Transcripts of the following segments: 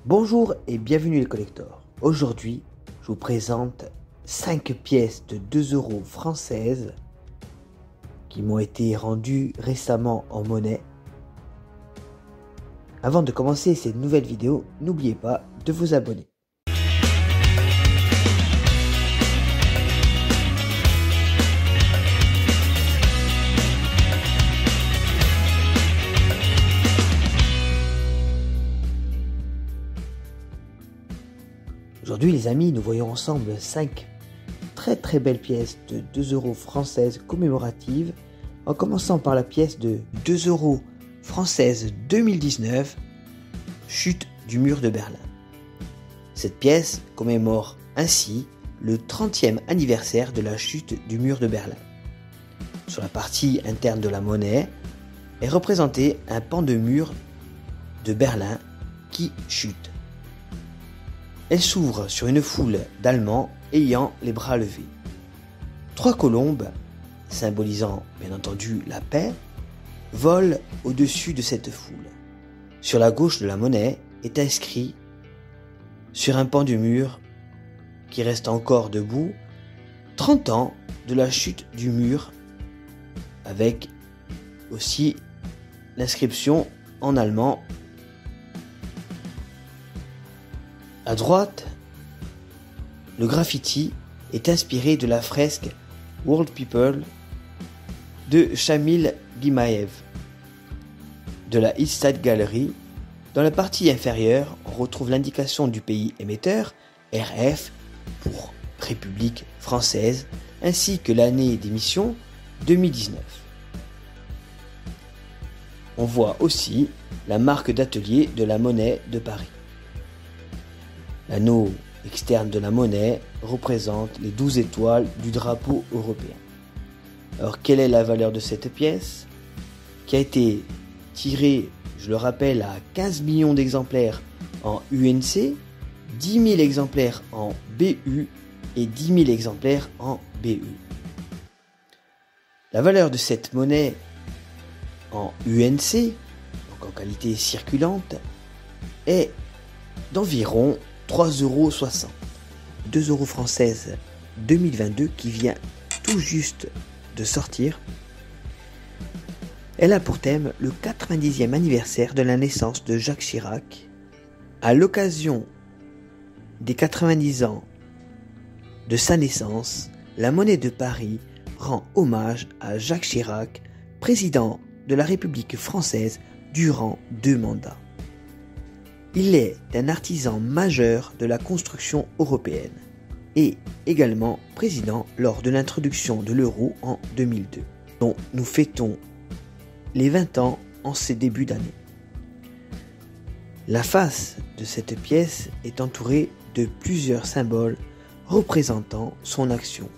Bonjour et bienvenue les collectors. Aujourd'hui, je vous présente 5 pièces de 2 € françaises qui m'ont été rendues récemment en monnaie. Avant de commencer cette nouvelle vidéo, n'oubliez pas de vous abonner. Aujourd'hui les amis, nous voyons ensemble 5 très belles pièces de 2 € françaises commémoratives, en commençant par la pièce de 2 € française 2019, chute du mur de Berlin. Cette pièce commémore ainsi le 30e anniversaire de la chute du mur de Berlin. Sur la partie interne de la monnaie est représenté un pan de mur de Berlin qui chute. Elle s'ouvre sur une foule d'Allemands ayant les bras levés. 3 colombes, symbolisant bien entendu la paix, volent au-dessus de cette foule. Sur la gauche de la monnaie est inscrit sur un pan du mur qui reste encore debout, 30 ans de la chute du mur, avec aussi l'inscription en allemand. À droite, le graffiti est inspiré de la fresque World People de Shamil Gimaev de la East Side Gallery. Dans la partie inférieure, on retrouve l'indication du pays émetteur, RF pour République française, ainsi que l'année d'émission 2019. On voit aussi la marque d'atelier de la monnaie de Paris. L'anneau externe de la monnaie représente les 12 étoiles du drapeau européen. Alors, quelle est la valeur de cette pièce, qui a été tirée, je le rappelle, à 15 millions d'exemplaires en UNC, 10 000 exemplaires en BU et 10 000 exemplaires en BE. La valeur de cette monnaie en UNC, donc en qualité circulante, est d'environ 3,60 €, 2 € française 2022 qui vient tout juste de sortir. Elle a pour thème le 90e anniversaire de la naissance de Jacques Chirac. À l'occasion des 90 ans de sa naissance, la monnaie de Paris rend hommage à Jacques Chirac, président de la République française durant 2 mandats. Il est un artisan majeur de la construction européenne et également président lors de l'introduction de l'euro en 2002, dont nous fêtons les 20 ans en ces débuts d'année. La face de cette pièce est entourée de plusieurs symboles représentant son action.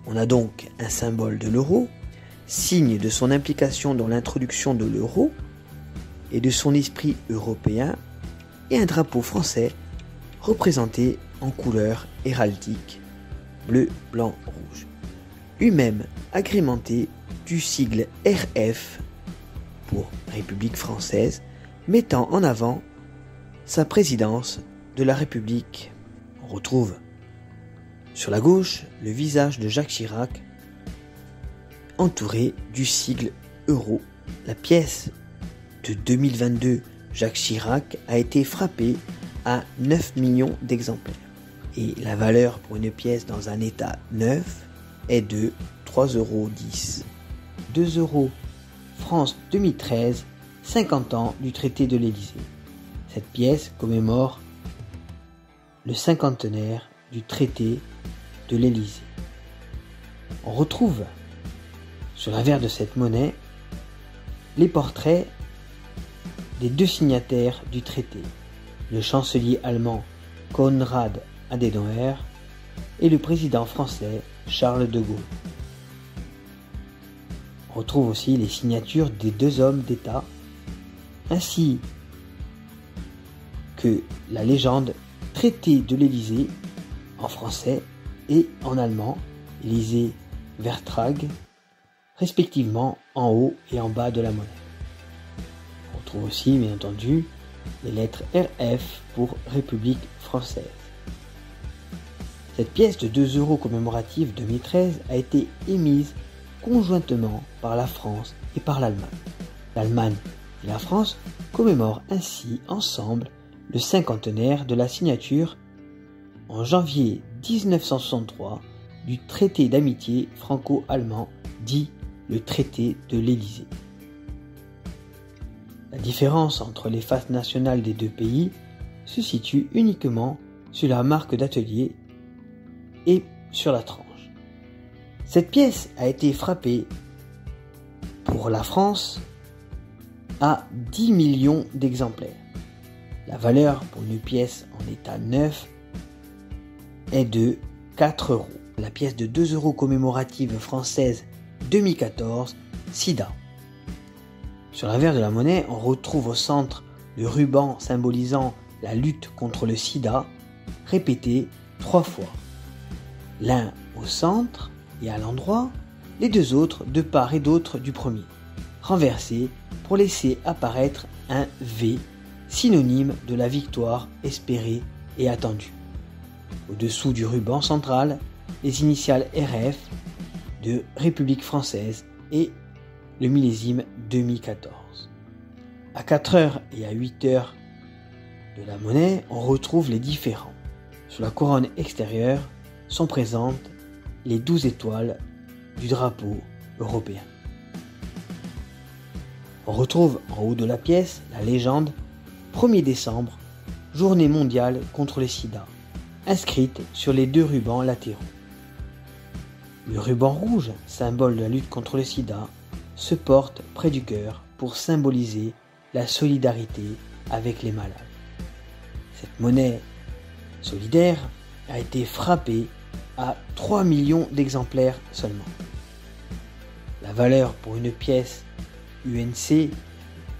On a donc un symbole de l'euro, signe de son implication dans l'introduction de l'euro et de son esprit européen, et un drapeau français représenté en couleur héraldique bleu, blanc, rouge, lui-même agrémenté du sigle RF pour République française, mettant en avant sa présidence de la République. On retrouve sur la gauche le visage de Jacques Chirac entouré du sigle euro. La pièce de 2022 Jacques Chirac a été frappée à 9 millions d'exemplaires. Et la valeur pour une pièce dans un état neuf est de 3,10 €. 2 € France 2013, 50 ans du traité de l'Élysée. Cette pièce commémore le cinquantenaire du traité de l'Élysée. On retrouve sur l'avers de cette monnaie les portraits des 2 signataires du traité, le chancelier allemand Konrad Adenauer et le président français Charles de Gaulle. On retrouve aussi les signatures des 2 hommes d'État, ainsi que la légende traité de l'Élysée en français et en allemand, Élysée Vertrag, respectivement en haut et en bas de la monnaie. On retrouve aussi, bien entendu, les lettres RF pour République française. Cette pièce de 2 euros commémorative 2013 a été émise conjointement par la France et par l'Allemagne. L'Allemagne et la France commémorent ainsi ensemble le cinquantenaire de la signature en janvier 1963 du traité d'amitié franco-allemand dit le traité de l'Élysée. La différence entre les faces nationales des deux pays se situe uniquement sur la marque d'atelier et sur la tranche. Cette pièce a été frappée pour la France à 10 millions d'exemplaires. La valeur pour une pièce en état neuf est de 4 euros. La pièce de 2 euros commémorative française 2014, SIDA. Sur l'envers de la monnaie, on retrouve au centre le ruban symbolisant la lutte contre le sida, répété 3 fois. L'un au centre et à l'endroit, les deux autres de part et d'autre du premier, renversés pour laisser apparaître un V, synonyme de la victoire espérée et attendue. Au-dessous du ruban central, les initiales RF de République française et le millésime 2014. À 4h et à 8h de la monnaie, on retrouve les différents. Sur la couronne extérieure sont présentes les 12 étoiles du drapeau européen. On retrouve en haut de la pièce la légende 1er décembre, journée mondiale contre le sida, inscrite sur les deux rubans latéraux. Le ruban rouge, symbole de la lutte contre le sida, se porte près du cœur pour symboliser la solidarité avec les malades. Cette monnaie solidaire a été frappée à 3 millions d'exemplaires seulement. La valeur pour une pièce UNC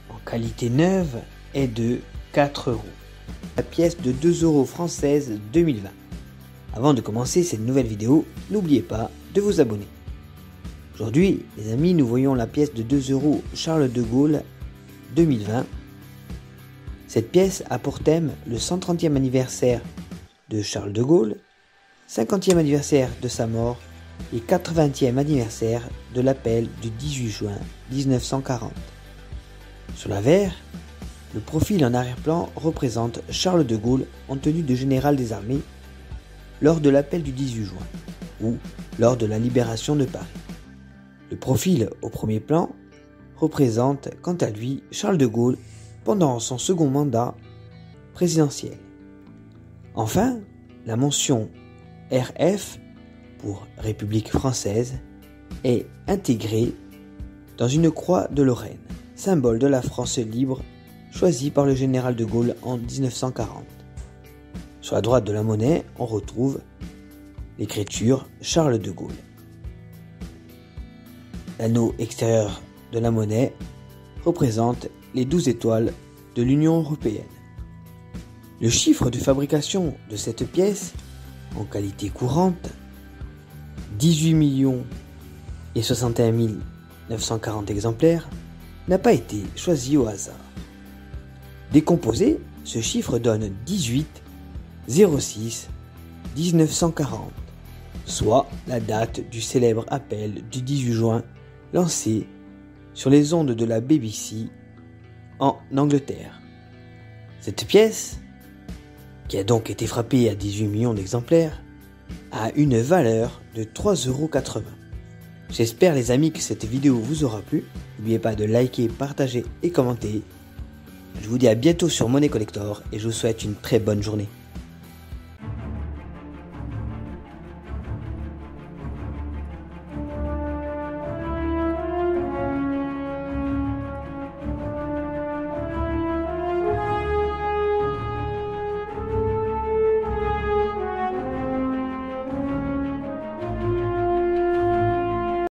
en qualité neuve est de 4 euros. La pièce de 2 euros française 2020. Avant de commencer cette nouvelle vidéo, n'oubliez pas de vous abonner. Aujourd'hui, les amis, nous voyons la pièce de 2 euros Charles de Gaulle 2020. Cette pièce a pour thème le 130e anniversaire de Charles de Gaulle, 50e anniversaire de sa mort et 80e anniversaire de l'appel du 18 juin 1940. Sur l'avers, le profil en arrière-plan représente Charles de Gaulle en tenue de général des armées lors de l'appel du 18 juin ou lors de la libération de Paris. Le profil au premier plan représente quant à lui Charles de Gaulle pendant son second mandat présidentiel. Enfin, la mention RF pour République française est intégrée dans une croix de Lorraine, symbole de la France libre choisie par le général de Gaulle en 1940. Sur la droite de la monnaie, on retrouve l'écriture Charles de Gaulle. L'anneau extérieur de la monnaie représente les 12 étoiles de l'Union européenne. Le chiffre de fabrication de cette pièce, en qualité courante, 18 millions et 61 940 exemplaires, n'a pas été choisi au hasard. Décomposé, ce chiffre donne 18/06/1940, soit la date du célèbre appel du 18 juin lancé sur les ondes de la BBC en Angleterre. Cette pièce, qui a donc été frappée à 18 millions d'exemplaires, a une valeur de 3,80 €. J'espère les amis que cette vidéo vous aura plu. N'oubliez pas de liker, partager et commenter. Je vous dis à bientôt sur Monnaie Collector et je vous souhaite une très bonne journée.